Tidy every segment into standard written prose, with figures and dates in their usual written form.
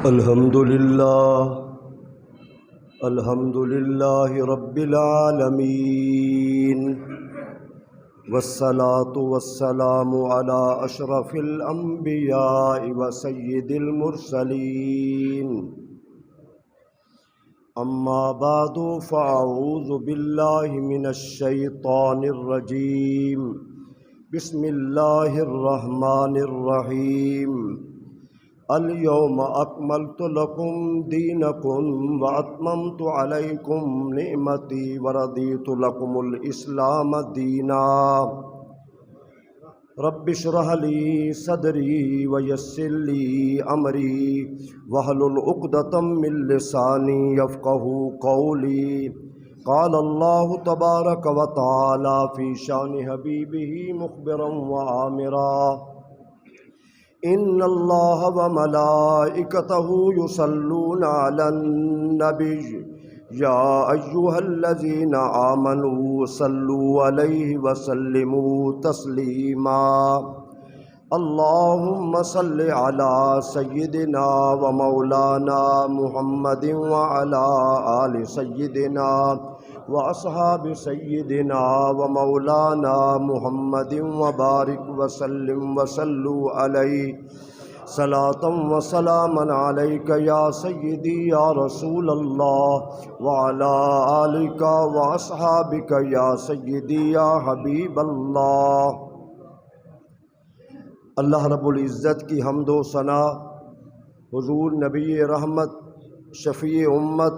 الحمد للہ رب العالمین والصلاة والسلام علی اشرف الانبیاء وسید المرسلین اما بعد فاعوذ باللہ من الشیطان الرجیم بسم اللہ الرحمن الرحیم اليوم اکملت لکم دینکم واتممت علیکم نعمتی ورضیت لکم الاسلام دینا رب اشرح لی صدری ویسر لی امری واحلل عقدۃ من لسانی یفقہوا قولی قال اللہ تبارک وتعالی فی شان حبیبہ مخبرا وآمرا ان اللہ وملائکتہ یصلون علی النبی یا ایہا الذین آمنوا صلوا علیہ وسلموا تسلیما اللہم صل علی سیدنا ومولانا محمد وعلی آل سیدنا واصحاب سیدنا ومولانا محمد وبارک وسلم وصلوا علیہ صلاۃ وسلاما علیک یا سیدی یا رسول اللہ وعلی آلک واصحابک یا سیدی یا حبیب اللہ۔ اللہ رب العزت کی حمد و ثنا حضور نبی رحمت شفیع امت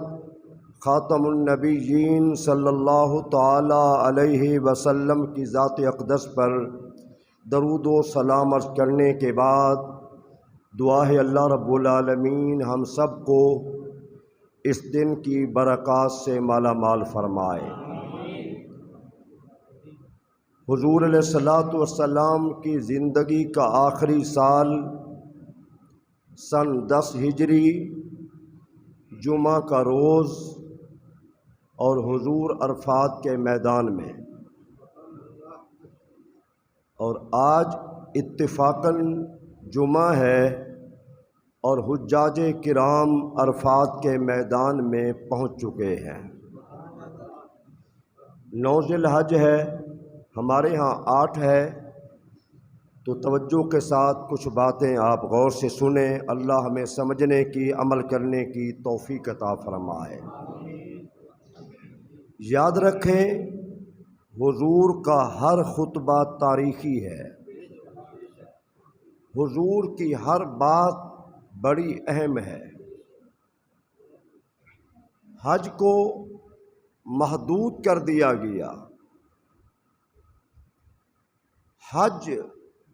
خاتم النبیین صلی اللہ تعالی علیہ وسلم کی ذات اقدس پر درود و سلام عرض کرنے کے بعد دعا ہے اللہ رب العالمین ہم سب کو اس دن کی برکات سے مالا مال فرمائے۔ حضور علیہ الصلوۃ والسلام کی زندگی کا آخری سال سن 10 ہجری جمعہ کا روز اور حضور عرفات کے میدان میں، اور آج اتفاقاً جمعہ ہے اور حجاج کرام عرفات کے میدان میں پہنچ چکے ہیں۔ 9 ذی الحج ہے، ہمارے ہاں 8 ہے، تو توجہ کے ساتھ کچھ باتیں آپ غور سے سنیں، اللہ ہمیں سمجھنے کی عمل کرنے کی توفیق عطا فرمائے۔ یاد رکھیں حضور کا ہر خطبہ تاریخی ہے، حضور کی ہر بات بڑی اہم ہے۔ حج کو محدود کر دیا گیا۔ حج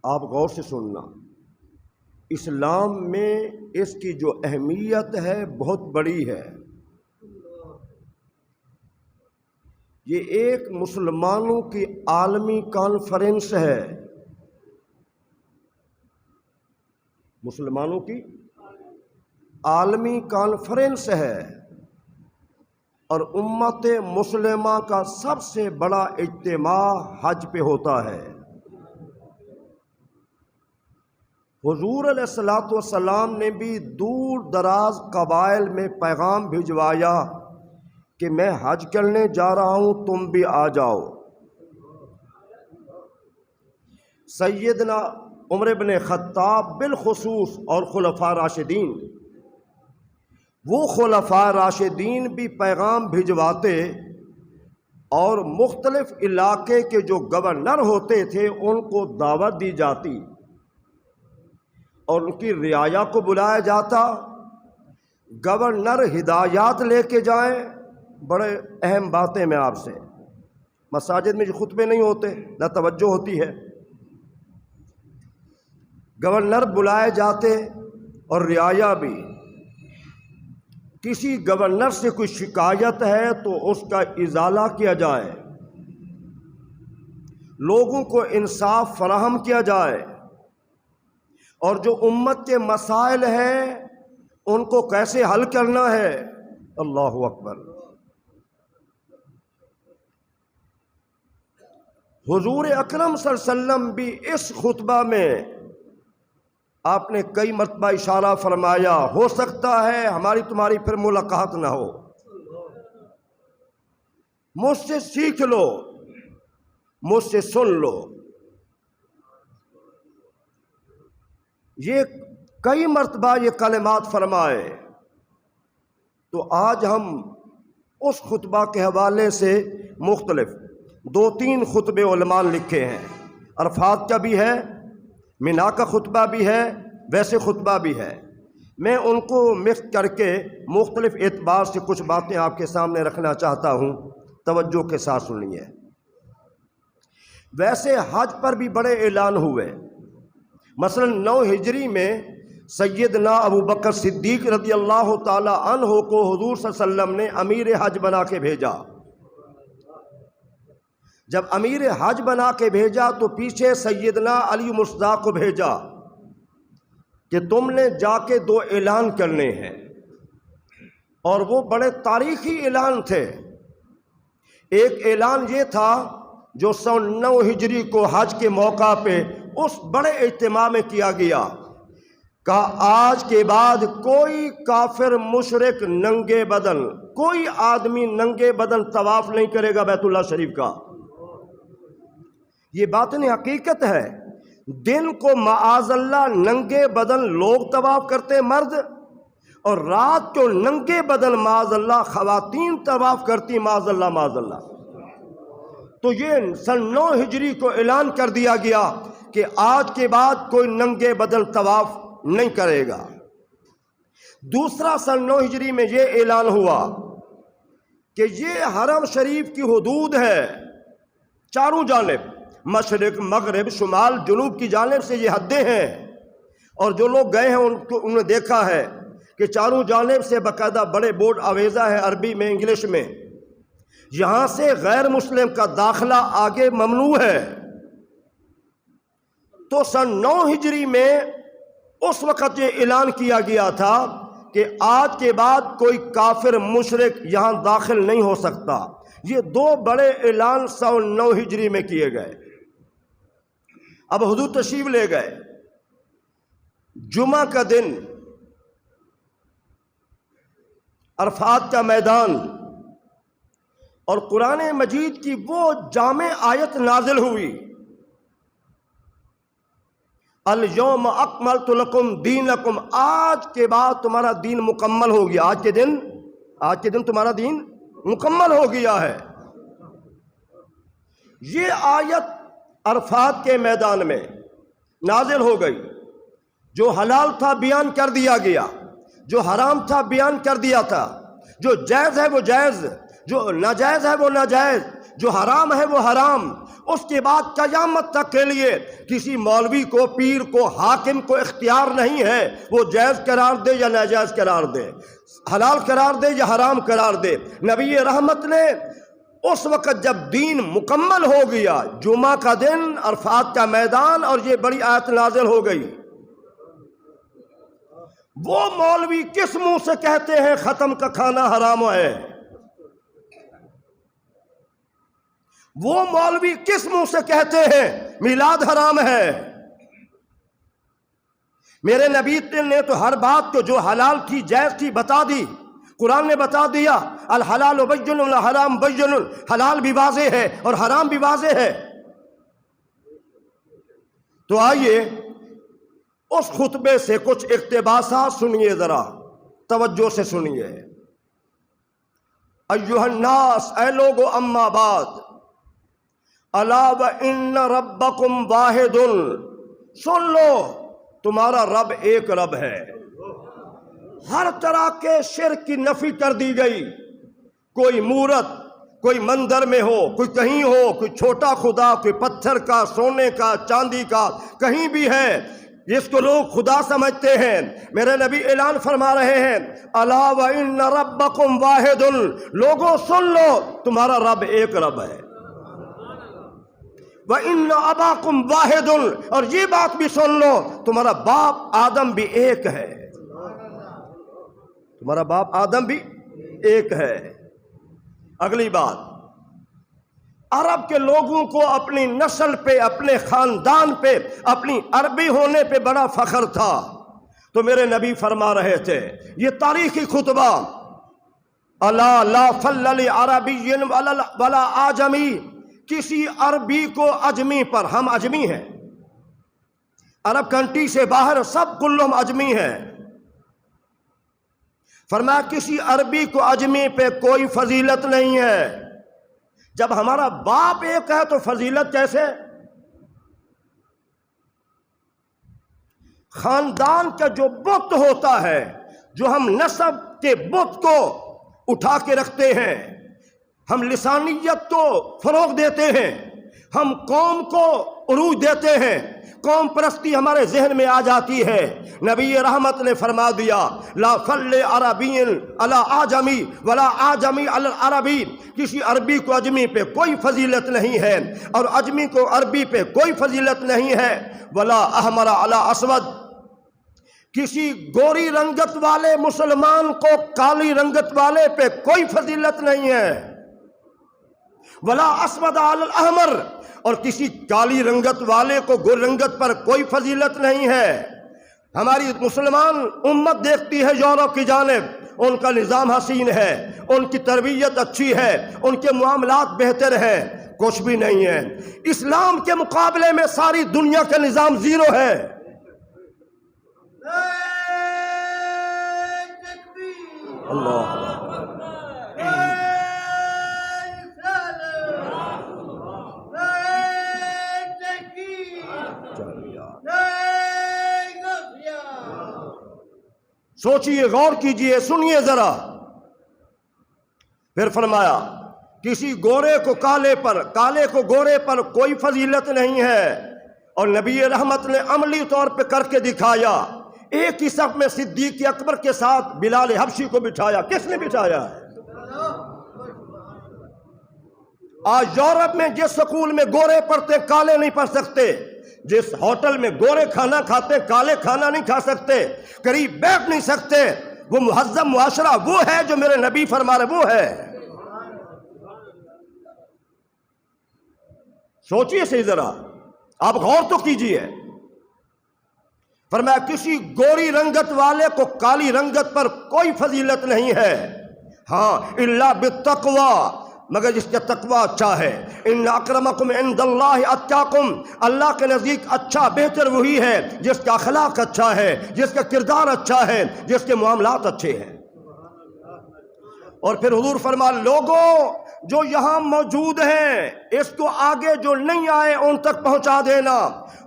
آپ غور سے سننا، اسلام میں اس کی جو اہمیت ہے بہت بڑی ہے۔ یہ ایک مسلمانوں کی عالمی کانفرنس ہے، مسلمانوں کی عالمی کانفرنس ہے، اور امت مسلمہ کا سب سے بڑا اجتماع حج پہ ہوتا ہے۔ حضور علیہ الصلوۃ والسلام نے بھی دور دراز قبائل میں پیغام بھجوایا کہ میں حج کرنے جا رہا ہوں، تم بھی آ جاؤ۔ سیدنا عمر بن خطاب بالخصوص اور خلفاء راشدین، وہ خلفاء راشدین بھی پیغام بھجواتے، اور مختلف علاقے کے جو گورنر ہوتے تھے ان کو دعوت دی جاتی اور ان کی رعایا کو بلایا جاتا۔ گورنر ہدایات لے کے جائیں۔ بڑے اہم باتیں میں آپ سے، مساجد میں جو خطبے نہیں ہوتے نہ توجہ ہوتی ہے، گورنر بلائے جاتے اور رعایا بھی۔ کسی گورنر سے کوئی شکایت ہے تو اس کا ازالہ کیا جائے، لوگوں کو انصاف فراہم کیا جائے، اور جو امت کے مسائل ہیں ان کو کیسے حل کرنا ہے۔ اللہ اکبر۔ حضور اکرم صلی اللہ علیہ وسلم بھی اس خطبہ میں آپ نے کئی مرتبہ اشارہ فرمایا ہو سکتا ہے ہماری تمہاری پھر ملاقات نہ ہو، مجھ سے سیکھ لو، مجھ سے سن لو۔ یہ کئی مرتبہ یہ کلمات فرمائے۔ تو آج ہم اس خطبہ کے حوالے سے مختلف 2-3 خطبے علماء نے لکھے ہیں، عرفات کا بھی ہے، مینا کا خطبہ بھی ہے، ویسے خطبہ بھی ہے۔ میں ان کو مکس کر کے مختلف اعتبار سے کچھ باتیں آپ کے سامنے رکھنا چاہتا ہوں، توجہ کے ساتھ سنیے۔ ویسے حج پر بھی بڑے اعلان ہوئے، مثلا 9 ہجری میں سیدنا ابو بکر صدیق رضی اللہ تعالی عنہ کو حضور صلی اللہ علیہ وسلم نے امیر حج بنا کے بھیجا۔ جب امیر حج بنا کے بھیجا تو پیچھے سیدنا علی مرتضیٰ کو بھیجا کہ تم نے جا کے 2 اعلان کرنے ہیں، اور وہ بڑے تاریخی اعلان تھے۔ ایک اعلان یہ تھا جو 9 ہجری کو حج کے موقع پہ اس بڑے اجتماع میں کیا گیا، کہا آج کے بعد کوئی کافر مشرک ننگے بدن، کوئی آدمی ننگے بدن طواف نہیں کرے گا بیت اللہ شریف کا۔ یہ باطن حقیقت ہے۔ دن کو معاذ اللہ ننگے بدن لوگ طواف کرتے مرد، اور رات کو ننگے بدن معاذ اللہ خواتین طواف کرتی، معاذ اللہ معاذ اللہ۔ تو یہ 9 ہجری کو اعلان کر دیا گیا کہ آج کے بعد کوئی ننگے بدن طواف نہیں کرے گا۔ دوسرا 9 ہجری میں یہ اعلان ہوا کہ یہ حرم شریف کی حدود ہے، چاروں جانب مشرق مغرب شمال جنوب کی جانب سے یہ حدیں ہیں، اور جو لوگ گئے ہیں انہوں نے دیکھا ہے کہ چاروں جانب سے باقاعدہ بڑے بورڈ آویزہ ہے، عربی میں انگلش میں، یہاں سے غیر مسلم کا داخلہ آگے ممنوع ہے۔ تو 9 ہجری میں اس وقت یہ اعلان کیا گیا تھا کہ آج کے بعد کوئی کافر مشرک یہاں داخل نہیں ہو سکتا۔ یہ 2 بڑے اعلان 9 ہجری میں کیے گئے۔ اب حضور تشریف لے گئے، جمعہ کا دن، عرفات کا میدان، اور قرآن مجید کی وہ جامع آیت نازل ہوئی، الیوم اکملت لکم دینکم، آج کے بعد تمہارا دین مکمل ہو گیا۔ آج کے دن تمہارا دین مکمل ہو گیا ہے۔ یہ آیت عرفات کے میدان میں نازل ہو گئی۔ جو حلال تھا بیان کر دیا گیا، جو حرام تھا بیان کر دیا تھا، جو جائز ہے وہ جائز، جو ناجائز ہے وہ ناجائز، جو حرام ہے وہ حرام۔ اس کے بعد قیامت تک کے لیے کسی مولوی کو، پیر کو، حاکم کو اختیار نہیں ہے وہ جائز قرار دے یا ناجائز قرار دے، حلال قرار دے یا حرام قرار دے۔ نبی رحمت نے اس وقت جب دین مکمل ہو گیا، جمعہ کا دن، عرفات کا میدان، اور یہ بڑی آیت نازل ہو گئی، وہ مولوی کس منہ سے کہتے ہیں ختم کا کھانا حرام ہے؟ وہ مولوی کس منہ سے کہتے ہیں میلاد حرام ہے؟ میرے نبی نے تو ہر بات کو جو حلال تھی جائز تھی بتا دی، قرآن نے بتا دیا الحلال بین والحرام بین، حلال بھی واضح ہے اور حرام بھی واضح ہے۔ تو آئیے اس خطبے سے کچھ اقتباسات سنیے، ذرا توجہ سے سنیے۔ ایھا الناس، اے لوگو، اما بعد، الا وان ربکم واحد، سن لو تمہارا رب ایک رب ہے۔ ہر طرح کے شرک کی نفی کر دی گئی۔ کوئی مورت، کوئی مندر میں ہو، کوئی کہیں ہو، کوئی چھوٹا خدا، کوئی پتھر کا، سونے کا، چاندی کا، کہیں بھی ہے جس کو لوگ خدا سمجھتے ہیں، میرے نبی اعلان فرما رہے ہیں الا وان ربکم واحد، لوگوں سن لو تمہارا رب ایک رب ہے۔ وَإِنَّ أَبَاكُمْ وَاحِدٌ، اور یہ بات بھی سن لو تمہارا باپ آدم بھی ایک ہے، تمہارا باپ آدم بھی ایک ہے۔ اگلی بات، عرب کے لوگوں کو اپنی نسل پہ، اپنے خاندان پہ، اپنی عربی ہونے پہ بڑا فخر تھا۔ تو میرے نبی فرما رہے تھے، یہ تاریخی خطبہ، الا لا فضل لعربی ولا اعجمی، کسی عربی کو اجمی پر، ہم اجمی ہیں، عرب کنٹری سے باہر سب کلہم اجمی ہیں، فرمایا کسی عربی کو اجمی پہ کوئی فضیلت نہیں ہے۔ جب ہمارا باپ ایک ہے تو فضیلت کیسے؟ خاندان کا جو بت ہوتا ہے، جو ہم نسب کے بت کو اٹھا کے رکھتے ہیں، ہم لسانیت کو فروغ دیتے ہیں، ہم قوم کو عروج دیتے ہیں، قوم پرستی ہمارے ذہن میں آ جاتی ہے۔ نبی رحمت نے فرما دیا، لا فضل عربی علی اعجمی ولا اعجمی علی العربی، کسی عربی کو اجمی پہ کوئی فضیلت نہیں ہے اور اجمی کو عربی پہ کوئی فضیلت نہیں ہے۔ ولا احمر علی اسود، کسی گوری رنگت والے مسلمان کو کالی رنگت والے پہ کوئی فضیلت نہیں ہے۔ ولا اسود علی الاحمر، اور کسی کالی رنگت والے کو گور رنگت پر کوئی فضیلت نہیں ہے۔ ہماری مسلمان امت دیکھتی ہے یورپ کی جانب، ان کا نظام حسین ہے، ان کی تربیت اچھی ہے، ان کے معاملات بہتر ہیں، کچھ بھی نہیں ہے۔ اسلام کے مقابلے میں ساری دنیا کا نظام زیرو ہے۔ اللہ سوچئے، غور کیجئے، سنیے ذرا۔ پھر فرمایا کسی گورے کو کالے پر، کالے کو گورے پر کوئی فضیلت نہیں ہے۔ اور نبی رحمت نے عملی طور پہ کر کے دکھایا، ایک ہی صف میں صدیق اکبر کے ساتھ بلال حبشی کو بٹھایا۔ کس نے بٹھایا؟ آج یورپ میں جس سکول میں گورے پڑھتے کالے نہیں پڑھ سکتے، جس ہوٹل میں گورے کھانا کھاتے کالے کھانا نہیں کھا سکتے، قریب بیٹھ نہیں سکتے، وہ مہذب معاشرہ وہ ہے جو میرے نبی فرما رہے، وہ ہے۔ سوچئے صحیح ذرا، آپ غور تو کیجئے۔ فرمایا کسی گوری رنگت والے کو کالی رنگت پر کوئی فضیلت نہیں ہے، ہاں الا بالتقوی، مگر جس کا تقوی اچھا ہے۔ ان اکرمکم عند اللہ اتقاکم، اللہ کے نزدیک اچھا بہتر وہی ہے جس کا اخلاق اچھا ہے، جس کا کردار اچھا ہے، جس کے معاملات اچھے ہیں۔ اور پھر حضور فرما، لوگوں جو یہاں موجود ہیں اس کو آگے جو نہیں آئے ان تک پہنچا دینا،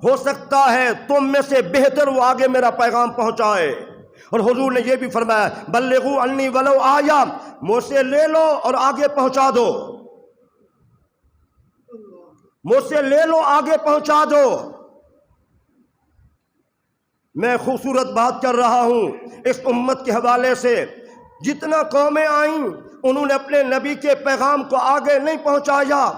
ہو سکتا ہے تم میں سے بہتر وہ آگے میرا پیغام پہنچائے۔ اور حضور نے یہ بھی فرمایا، بلغوا عنی ولو آیا، مجھ سے لے لو اور آگے پہنچا دو، مجھ سے لے لو آگے پہنچا دو۔ میں خوبصورت بات کر رہا ہوں اس امت کے حوالے سے، جتنا قومیں آئیں انہوں نے اپنے نبی کے پیغام کو آگے نہیں پہنچایا،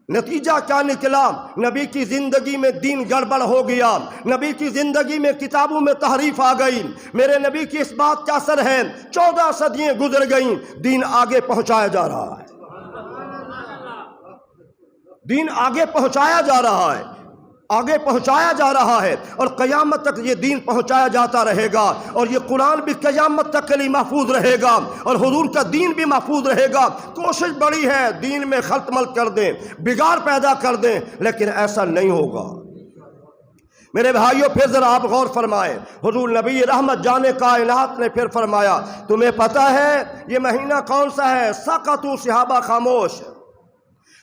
نتیجہ کیا نکلا؟ نبی کی زندگی میں دین گڑبڑ ہو گیا، نبی کی زندگی میں کتابوں میں تحریف آ گئی۔ میرے نبی کی اس بات کا اثر ہے 14 صدیاں گزر گئیں، دین آگے پہنچایا جا رہا ہے، دین آگے پہنچایا جا رہا ہے، آگے پہنچایا جا رہا ہے، اور قیامت تک یہ دین پہنچایا جاتا رہے گا، اور یہ قرآن بھی قیامت تک کے لیے محفوظ رہے گا، اور حضور کا دین بھی محفوظ رہے گا۔ کوشش بڑی ہے دین میں خلط ملط کر دیں، بگاڑ پیدا کر دیں، لیکن ایسا نہیں ہوگا۔ میرے بھائیوں پھر ذرا آپ غور فرمائیں، حضور نبی رحمت جانے کائنات نے پھر فرمایا، تمہیں پتہ ہے یہ مہینہ کون سا ہے؟ سقطوا، صحابہ خاموش۔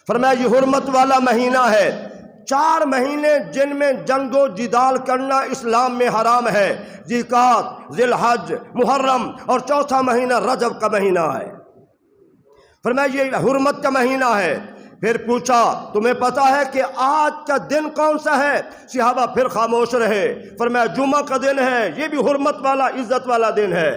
فرمایا یہ حرمت والا مہینہ ہے، 4 مہینے جن میں جنگ و جدال کرنا اسلام میں حرام ہے، ذوالقعدہ، ذی الحج، محرم، اور 4تھا مہینہ رجب کا مہینہ ہے۔ فرمایا یہ حرمت کا مہینہ ہے۔ پھر پوچھا تمہیں پتہ ہے کہ آج کا دن کون سا ہے؟ صحابہ پھر خاموش رہے۔ فرمایا جمعہ کا دن ہے، یہ بھی حرمت والا عزت والا دن ہے۔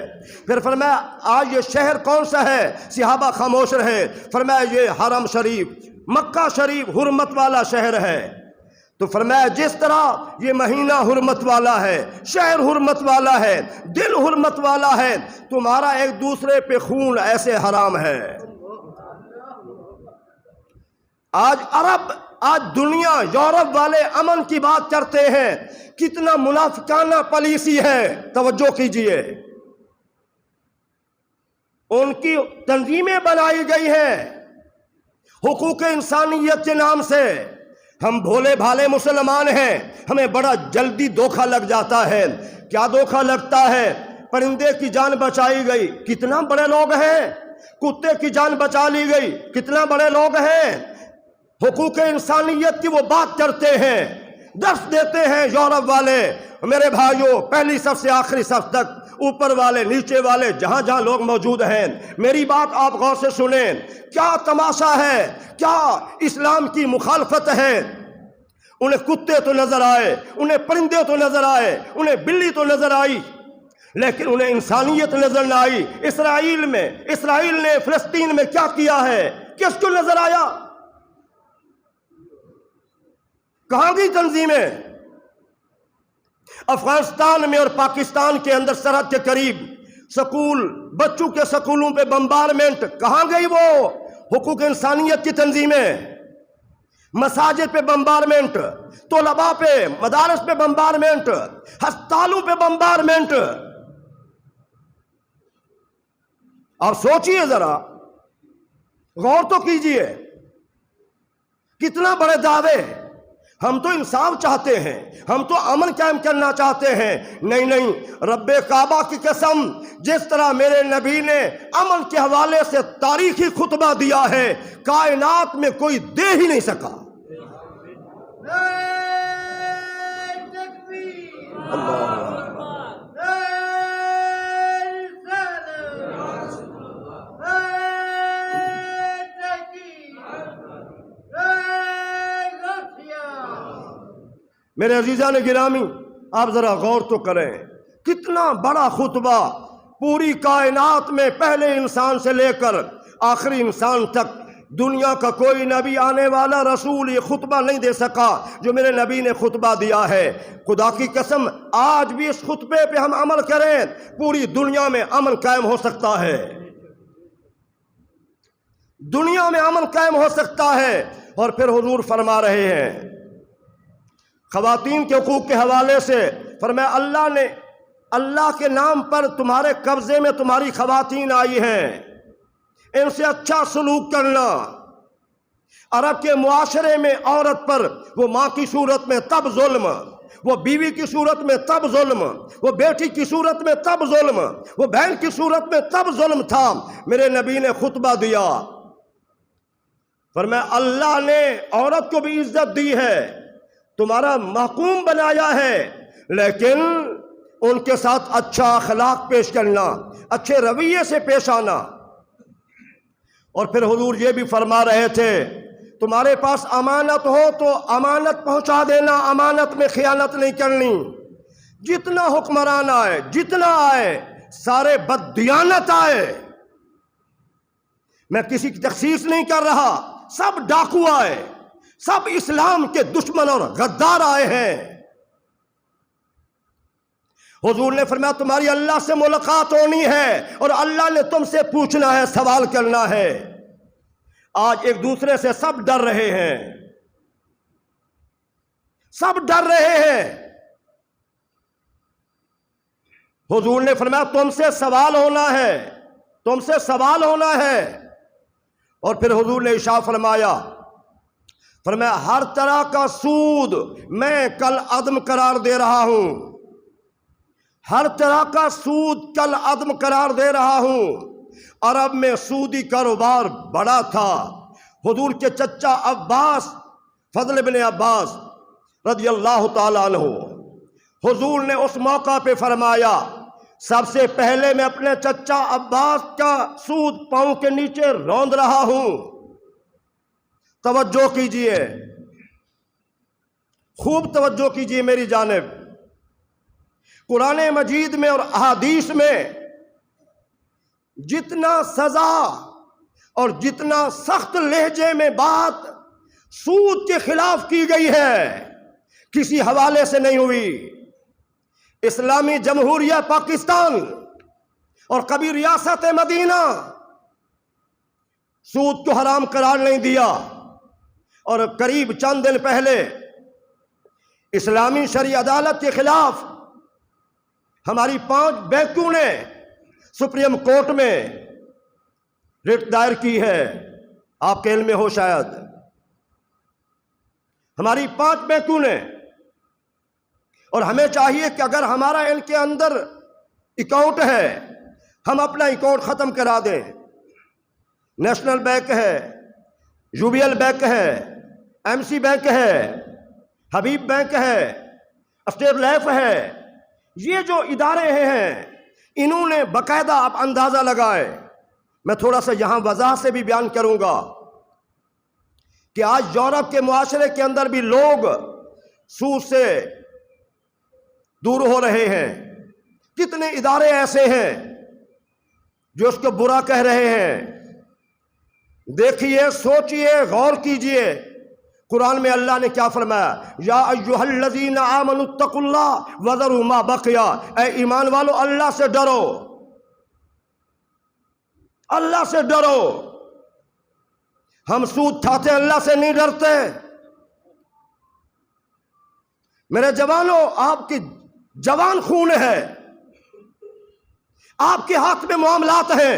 پھر فرمایا آج یہ شہر کون سا ہے؟ صحابہ خاموش رہے۔ فرمایا یہ حرم شریف، مکہ شریف حرمت والا شہر ہے۔ تو فرمایا جس طرح یہ مہینہ حرمت والا ہے، شہر حرمت والا ہے، دل حرمت والا ہے، تمہارا ایک دوسرے پہ خون ایسے حرام ہے۔ آج عرب، آج دنیا، یورپ والے امن کی بات کرتے ہیں، کتنا منافقانہ پالیسی ہے، توجہ کیجئے۔ ان کی تنظیمیں بنائی گئی ہیں حقوق انسانیت کے نام سے۔ ہم بھولے بھالے مسلمان ہیں، ہمیں بڑا جلدی دھوکہ لگ جاتا ہے۔ کیا دھوکہ لگتا ہے؟ پرندے کی جان بچائی گئی، کتنا بڑے لوگ ہیں۔ کتے کی جان بچا لی گئی، کتنا بڑے لوگ ہیں۔ حقوق انسانیت کی وہ بات کرتے ہیں، درس دیتے ہیں یورپ والے۔ میرے بھائیوں، پہلی صف سے آخری صف تک، اوپر والے نیچے والے، جہاں جہاں لوگ موجود ہیں، میری بات آپ غور سے سنیں۔ کیا تماشا ہے، کیا اسلام کی مخالفت ہے۔ انہیں کتے تو نظر آئے، انہیں پرندے تو نظر آئے، انہیں بلی تو نظر آئی، لیکن انہیں انسانیت نظر نہ آئی۔ اسرائیل نے فلسطین میں کیا کیا ہے، کس کو نظر آیا؟ کہاں گئی تنظیمیں؟ افغانستان میں اور پاکستان کے اندر سرحد کے قریب سکول، بچوں کے سکولوں پہ بمبارمنٹ، کہاں گئی وہ حقوق انسانیت کی تنظیمیں؟ مساجد پہ بمبارمنٹ، طلباء پہ، مدارس پہ بمبارمنٹ، ہسپتالوں پہ بمبارمنٹ۔ آپ سوچئے ذرا، غور تو کیجئے، کتنا بڑے دعوے۔ ہم تو انصاف چاہتے ہیں، ہم تو امن قائم کرنا چاہتے ہیں۔ نہیں نہیں، رب کعبہ کی قسم، جس طرح میرے نبی نے امن کے حوالے سے تاریخی خطبہ دیا ہے، کائنات میں کوئی دے ہی نہیں سکا۔ میرے عزیزان گرامی، آپ ذرا غور تو کریں، کتنا بڑا خطبہ۔ پوری کائنات میں پہلے انسان سے لے کر آخری انسان تک دنیا کا کوئی نبی، آنے والا رسول یہ خطبہ نہیں دے سکا جو میرے نبی نے خطبہ دیا ہے۔ خدا کی قسم، آج بھی اس خطبے پہ ہم عمل کریں، پوری دنیا میں امن قائم ہو سکتا ہے، دنیا میں امن قائم ہو سکتا ہے۔ اور پھر حضور فرما رہے ہیں خواتین کے حقوق کے حوالے سے، فرمایا اللہ کے نام پر تمہارے قبضے میں تمہاری خواتین آئی ہیں، ان سے اچھا سلوک کرنا۔ عرب کے معاشرے میں عورت پر وہ ماں کی صورت میں تب ظلم، وہ بیوی کی صورت میں تب ظلم، وہ بیٹی کی صورت میں تب ظلم، وہ بہن کی صورت میں تب ظلم تھا۔ میرے نبی نے خطبہ دیا، فرمایا اللہ نے عورت کو بھی عزت دی ہے، تمہارا محکوم بنایا ہے، لیکن ان کے ساتھ اچھا اخلاق پیش کرنا، اچھے رویے سے پیش آنا۔ اور پھر حضور یہ بھی فرما رہے تھے تمہارے پاس امانت ہو تو امانت پہنچا دینا، امانت میں خیانت نہیں کرنی۔ جتنا حکمران آئے، جتنا آئے، سارے بددیانت آئے، میں کسی کی تخصیص نہیں کر رہا، سب ڈاکو آئے، سب اسلام کے دشمن اور غدار آئے ہیں۔ حضور نے فرمایا تمہاری اللہ سے ملاقات ہونی ہے اور اللہ نے تم سے پوچھنا ہے، سوال کرنا ہے۔ آج ایک دوسرے سے سب ڈر رہے ہیں، سب ڈر رہے ہیں۔ حضور نے فرمایا تم سے سوال ہونا ہے، تم سے سوال ہونا ہے۔ اور پھر حضور نے ارشاد فرمایا ہر طرح کا سود میں کل عدم قرار دے رہا ہوں، ہر طرح کا سود کل عدم قرار دے رہا ہوں۔ عرب میں سودی کاروبار بڑا تھا۔ حضور کے چچا عباس، فضل بن عباس رضی اللہ تعالیٰ عنہ، حضور نے اس موقع پہ فرمایا سب سے پہلے میں اپنے چچا عباس کا سود پاؤں کے نیچے روند رہا ہوں۔ توجہ کیجئے، خوب توجہ کیجئے میری جانب۔ قرآن مجید میں اور احادیث میں جتنا سزا اور جتنا سخت لہجے میں بات سود کے خلاف کی گئی ہے، کسی حوالے سے نہیں ہوئی۔ اسلامی جمہوریہ پاکستان اور کبھی ریاست مدینہ سود کو حرام قرار نہیں دیا۔ اور قریب چند دن پہلے اسلامی شرعی عدالت کے خلاف ہماری 5 بینکوں نے سپریم کورٹ میں رٹ دائر کی ہے. آپ کے علم میں ہو شاید. ہماری 5 بینکوں نے. اور ہمیں چاہیے کہ اگر ہمارا ان کے اندر اکاؤنٹ ہے ہم اپنا اکاؤنٹ ختم کرا دیں. نیشنل بینک ہے, یو بی ایل بینک ہے, ایم سی بینک ہے, حبیب بینک ہے, اسٹیٹ لائف ہے. یہ جو ادارے ہیں انہوں نے باقاعدہ آپ اندازہ لگائے. میں تھوڑا سا یہاں وضاحت سے بھی بیان کروں گا کہ آج یورپ کے معاشرے کے اندر بھی لوگ سود سے دور ہو رہے ہیں. کتنے ادارے ایسے ہیں جو اس کو برا کہہ رہے ہیں. دیکھیے, سوچئے, غور کیجئے. قرآن میں اللہ نے کیا فرمایا؟ یا ایھا الذین آمنوا اتقوا اللہ وذروا ما بقی. اے ایمان والو اللہ سے ڈرو, اللہ سے ڈرو. ہم سود کھاتے اللہ سے نہیں ڈرتے. میرے جوانوں, آپ کی جوان خون ہے, آپ کے ہاتھ میں معاملات ہیں.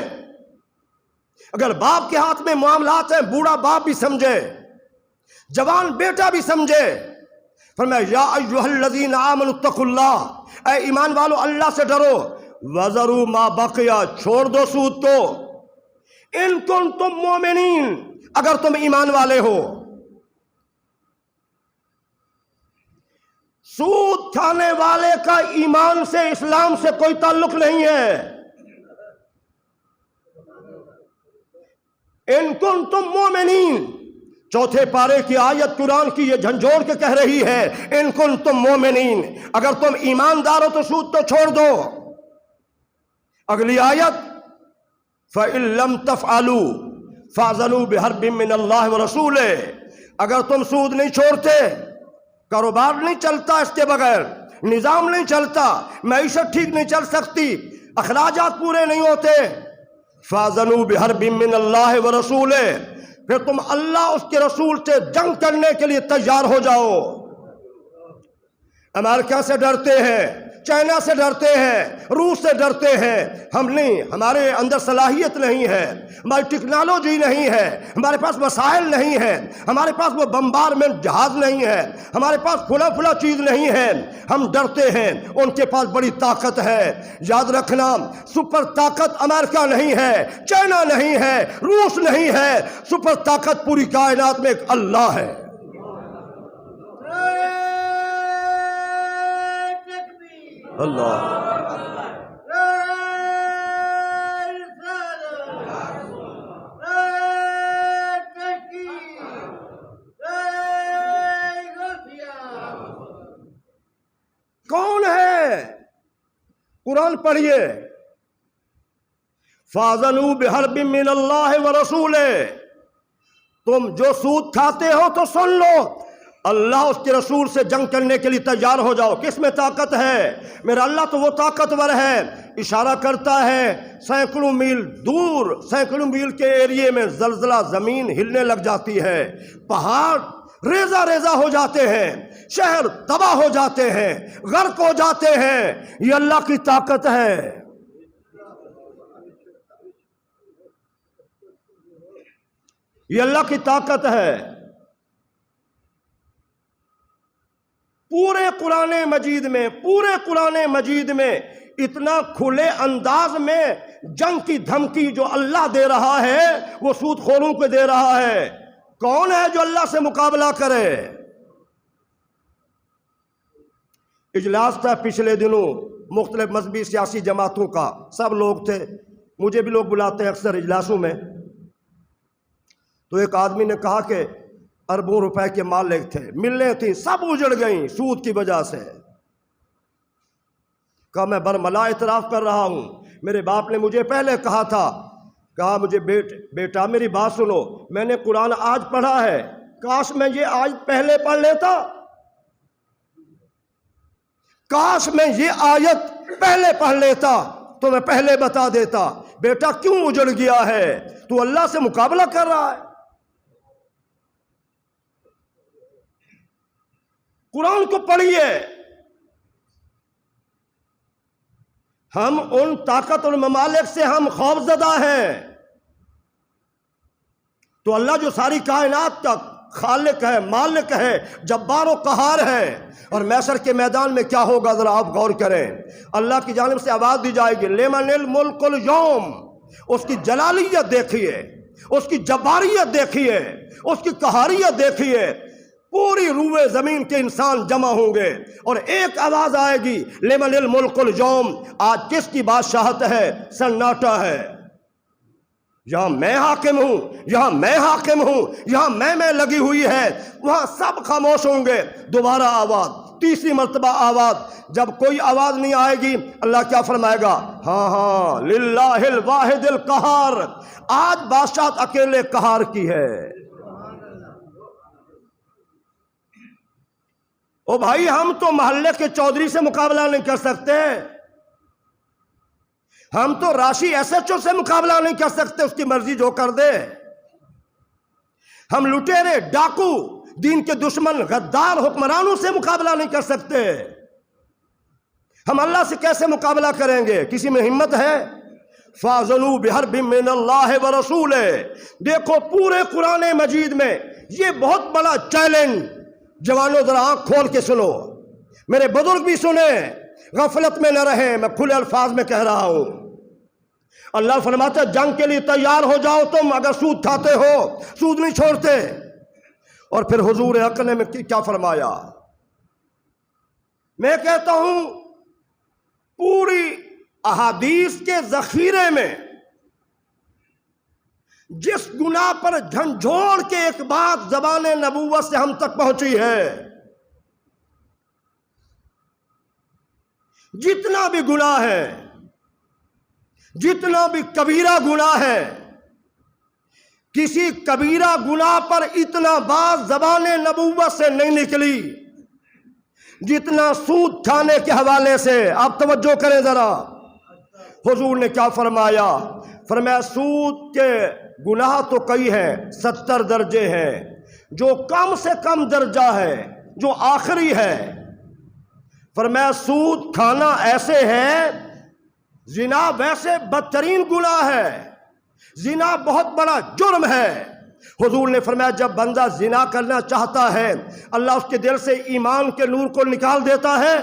اگر باپ کے ہاتھ میں معاملات ہیں, بوڑھا باپ بھی سمجھے, جوان بیٹا بھی سمجھے. فرمایا یا ایھا الذین آمنوا اتقوا اللہ, اے ایمان والو اللہ سے ڈرو. وذروا ما بقی, چھوڑ دو سود کو. ان کنتم مومنین, اگر تم ایمان والے ہو. سود کھانے والے کا ایمان سے, اسلام سے کوئی تعلق نہیں ہے. ان کنتم مومنین, چوتھے پارے کی آیت قرآن کی یہ جھنجھوڑ کے کہہ رہی ہے ان کنتم مومنین, اگر تم ایماندار ہو تو سود تو چھوڑ دو. اگلی آیت فَإِن لَمْ تَفْعَلُوا فَأْذَنُوا بِحَرْبٍ مِّنَ اللَّهِ وَرَسُولِهِ. اگر تم سود نہیں چھوڑتے, کاروبار نہیں چلتا اس کے بغیر, نظام نہیں چلتا, معیشت ٹھیک نہیں چل سکتی, اخراجات پورے نہیں ہوتے, فَأْذَنُوا بِحَرْبٍ مِّنَ اللَّهِ وَرَسُولِهِ, پھر تم اللہ اس کے رسول سے جنگ کرنے کے لیے تیار ہو جاؤ. امریکہ سے ڈرتے ہیں, چائنا سے ڈرتے ہیں, روس سے ڈرتے ہیں. ہم نہیں, ہمارے اندر صلاحیت نہیں ہے, ہماری ٹیکنالوجی نہیں ہے, ہمارے پاس وسائل نہیں ہے, ہمارے پاس وہ بمبارمنٹ جہاز نہیں ہے, ہمارے پاس پھلا چیز نہیں ہے. ہم ڈرتے ہیں, ان کے پاس بڑی طاقت ہے. یاد رکھنا, سپر طاقت امریکہ نہیں ہے, چائنا نہیں ہے, روس نہیں ہے. سپر طاقت پوری کائنات میں ایک اللہ ہے. اللہ کون ہے؟ قرآن پڑھیے. فَأْذَنُوا بِحَرْبٍ مِّنَ اللَّهِ وَرَسُولِهِ. تم جو سود کھاتے ہو تو سن لو, اللہ اس کے رسول سے جنگ کرنے کے لیے تیار ہو جاؤ. کس میں طاقت ہے؟ میرا اللہ تو وہ طاقتور ہے. اشارہ کرتا ہے سینکڑوں میل دور, سینکڑوں میل کے ایریے میں زلزلہ, زمین ہلنے لگ جاتی ہے, پہاڑ ریزہ ریزہ ہو جاتے ہیں, شہر تباہ ہو جاتے ہیں, غرق ہو جاتے ہیں. یہ اللہ کی طاقت ہے. یہ اللہ کی طاقت ہے. پورے قرآن مجید میں اتنا کھلے انداز میں جنگ کی دھمکی جو اللہ دے رہا ہے وہ سود خوروں کو دے رہا ہے. کون ہے جو اللہ سے مقابلہ کرے؟ اجلاس تھا پچھلے دنوں مختلف مذہبی سیاسی جماعتوں کا, سب لوگ تھے, مجھے بھی لوگ بلاتے ہیں اکثر اجلاسوں میں. تو ایک آدمی نے کہا کہ اربوں روپے کے مالک تھے, ملیں تھیں, سب اجڑ گئیں سود کی وجہ سے. کہا میں برملا اعتراف کر رہا ہوں, میرے باپ نے مجھے پہلے کہا تھا, کہا مجھے بیٹا میری بات سنو, میں نے قرآن آج پڑھا ہے, کاش میں یہ آج پہلے پڑھ لیتا, کاش میں یہ آیت پہلے پڑھ لیتا تو میں پہلے بتا دیتا. بیٹا کیوں اجڑ گیا ہے؟ تو اللہ سے مقابلہ کر رہا ہے. قرآن کو پڑھیے. ہم ان طاقت اور ممالک سے ہم خوف زدہ ہیں. تو اللہ جو ساری کائنات کا خالق ہے، مالک ہے، جبار و قہار ہے، اور محشر کے میدان میں کیا ہوگا ذرا آپ غور کریں. اللہ کی جانب سے آواز دی جائے گی لمن الملک اليوم. اس کی جلالیت دیکھیے، اس کی جباریت دیکھیے، اس کی قہاریت دیکھیے. پوری روئے زمین کے انسان جمع ہوں گے اور ایک آواز آئے گی لمن الملک اليوم. آج کس کی بادشاہت ہے؟ سناٹا ہے. یہاں میں حاکم ہوں، یہاں میں حاکم ہوں، یہاں میں لگی ہوئی ہے. وہاں سب خاموش ہوں گے. دوبارہ آواز، تیسری مرتبہ آواز. جب کوئی آواز نہیں آئے گی اللہ کیا فرمائے گا؟ ہاں للہ الواحد القہار. آج بادشاہت اکیلے قہار کی ہے. او بھائی، ہم تو محلے کے چودھری سے مقابلہ نہیں کر سکتے، ہم تو راشی ایس ایچ او سے مقابلہ نہیں کر سکتے، اس کی مرضی جو کر دے. ہم لٹیرے، ڈاکو، دین کے دشمن، غدار حکمرانوں سے مقابلہ نہیں کر سکتے. ہم اللہ سے کیسے مقابلہ کریں گے؟ کسی میں ہمت ہے؟ فَاذَنُوا بِحَرْبٍ مِّنَ اللَّهِ وَرَسُولِهِ. دیکھو پورے قرآن مجید میں یہ بہت بڑا چیلنج. جوانوں ذرا آنکھ کھول کے سنو، میرے بزرگ بھی سنیں، غفلت میں نہ رہیں. میں کھلے الفاظ میں کہہ رہا ہوں. اللہ فرماتا ہے جنگ کے لیے تیار ہو جاؤ تم. اگر سود کھاتے ہو، سود نہیں چھوڑتے. اور پھر حضور اکرم نے کیا فرمایا؟ میں کہتا ہوں پوری احادیث کے ذخیرے میں جس گناہ پر جھنجھوڑ کے ایک بات زبان نبوت سے ہم تک پہنچی ہے، جتنا بھی گناہ ہے، جتنا بھی کبیرہ گناہ ہے، کسی کبیرہ گناہ پر اتنا بات زبان نبوت سے نہیں نکلی جتنا سود کھانے کے حوالے سے. آپ توجہ کریں ذرا. حضور نے کیا فرمایا؟ فرمایا سود کے گناہ تو کئی ہیں، 70 درجے ہیں. جو کم سے کم درجہ ہے، جو آخری ہے، فرمایا سود کھانا ایسے ہے، زنا ویسے بدترین گناہ ہے. زنا بہت بڑا جرم ہے. حضور نے فرمایا جب بندہ زنا کرنا چاہتا ہے اللہ اس کے دل سے ایمان کے نور کو نکال دیتا ہے.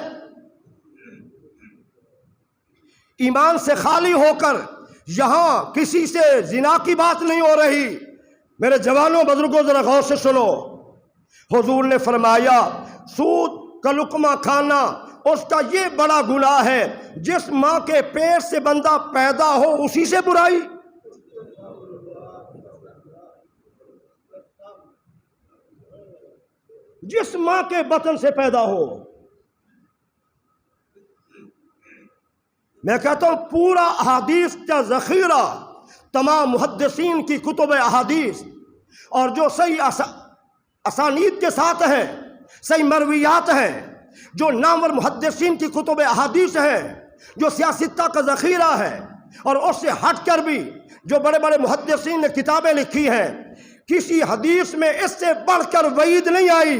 ایمان سے خالی ہو کر یہاں کسی سے زنا کی بات نہیں ہو رہی. میرے جوانوں بزرگوں ذرا غور سے سنو. حضور نے فرمایا سود کا لقمہ کھانا اس کا یہ بڑا گناہ ہے جس ماں کے پیٹ سے بندہ پیدا ہو اسی سے برائی. جس ماں کے بطن سے پیدا ہو. میں کہتا ہوں پورا احادیث کا ذخیرہ، تمام محدثین کی کتب احادیث اور جو صحیح اسانید کے ساتھ ہیں، صحیح مرویات ہیں، جو نامور محدثین کی کتب احادیث ہیں، جو سیاستہ کا ذخیرہ ہے، اور اس سے ہٹ کر بھی جو بڑے بڑے محدثین نے کتابیں لکھی ہیں، کسی حدیث میں اس سے بڑھ کر وعید نہیں آئی.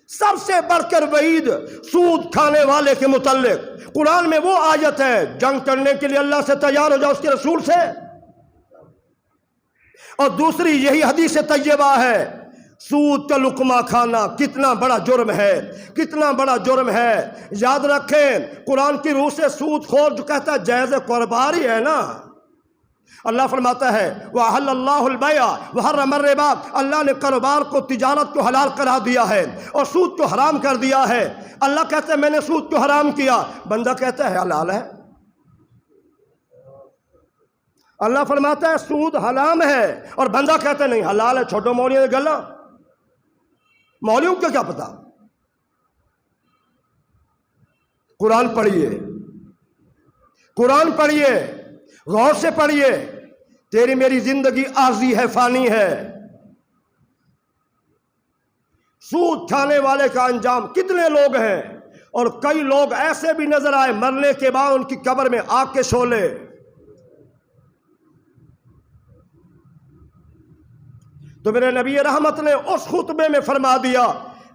سب سے بڑھ کر وعید سود کھانے والے کے متعلق قرآن میں وہ آیت ہے جنگ کرنے کے لیے اللہ سے تیار ہو جاؤ، اس کے رسول سے. اور دوسری یہی حدیث طیبہ ہے سود کا لقمہ کھانا کتنا بڑا جرم ہے، کتنا بڑا جرم ہے. یاد رکھیں قرآن کی روح سے سود خور جو کہتا ہے جائز کاروبار ہی ہے نا. اللہ فرماتا ہے وَأَحَلَّ اللَّهُ الْبَيْعَ وَحَرَّمَ الرِّبَا. اللہ نے کاروبار کو، تجارت کو حلال قرار دیا ہے اور سود کو حرام کر دیا ہے. اللہ کہتا ہے میں نے سود کو حرام کیا، بندہ کہتا ہے حلال ہے. اللہ فرماتا ہے سود حرام ہے اور بندہ کہتا ہے نہیں حلال ہے. چھوٹو مولوی نے گلا، مولویوں کو کیا پتا. قرآن پڑھیے، قرآن پڑھیے، غور سے پڑھیے. تیری میری زندگی عارضی ہے، فانی ہے. سود کھانے والے کا انجام کتنے لوگ ہیں، اور کئی لوگ ایسے بھی نظر آئے مرنے کے بعد ان کی قبر میں آگ کے شعلے. تو میرے نبی رحمت نے اس خطبے میں فرما دیا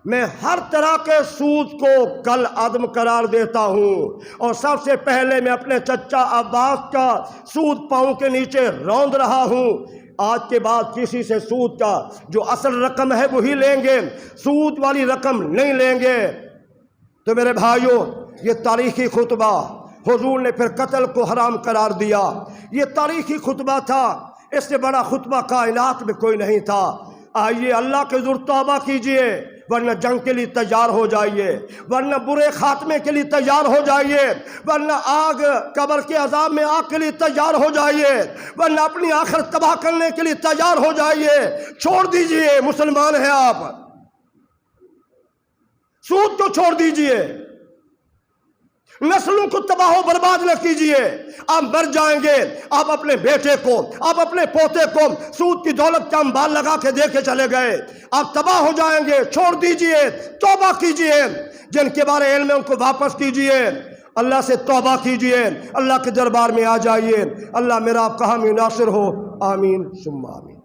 میں ہر طرح کے سود کو کل عدم قرار دیتا ہوں، اور سب سے پہلے میں اپنے چچا عباس کا سود پاؤں کے نیچے روند رہا ہوں۔ آج کے بعد کسی سے سود کا جو اصل رقم ہے وہی لیں گے، سود والی رقم نہیں لیں گے۔ تو میرے بھائیوں، یہ تاریخی خطبہ حضور نے پھر قتل کو حرام قرار دیا۔ یہ تاریخی خطبہ تھا، اس سے بڑا خطبہ کائنات میں کوئی نہیں تھا۔ آئیے اللہ کے حضور توبہ کیجئے، ورنہ جنگ کے لیے تیار ہو جائیے، ورنہ برے خاتمے کے لیے تیار ہو جائیے، ورنہ آگ قبر کے عذاب میں آگ کے لیے تیار ہو جائیے، ورنہ اپنی آخرت تباہ کرنے کے لیے تیار ہو جائیے۔ چھوڑ دیجئے، مسلمان ہیں آپ، سود کو چھوڑ دیجئے، نسلوں کو تباہ و برباد نہ کیجئے۔ آپ مر جائیں گے، آپ اپنے بیٹے کو، آپ اپنے پوتے کو سود کی دولت کا انبار لگا کے دے کے چلے گئے، آپ تباہ ہو جائیں گے۔ چھوڑ دیجئے، توبہ کیجئے، جن کے بارے علم ہے ان کو واپس کیجئے، اللہ سے توبہ کیجئے، اللہ کے دربار میں آ جائیے۔ اللہ میرا آپ کا حامی ناصر ہو، آمین ثم آمین۔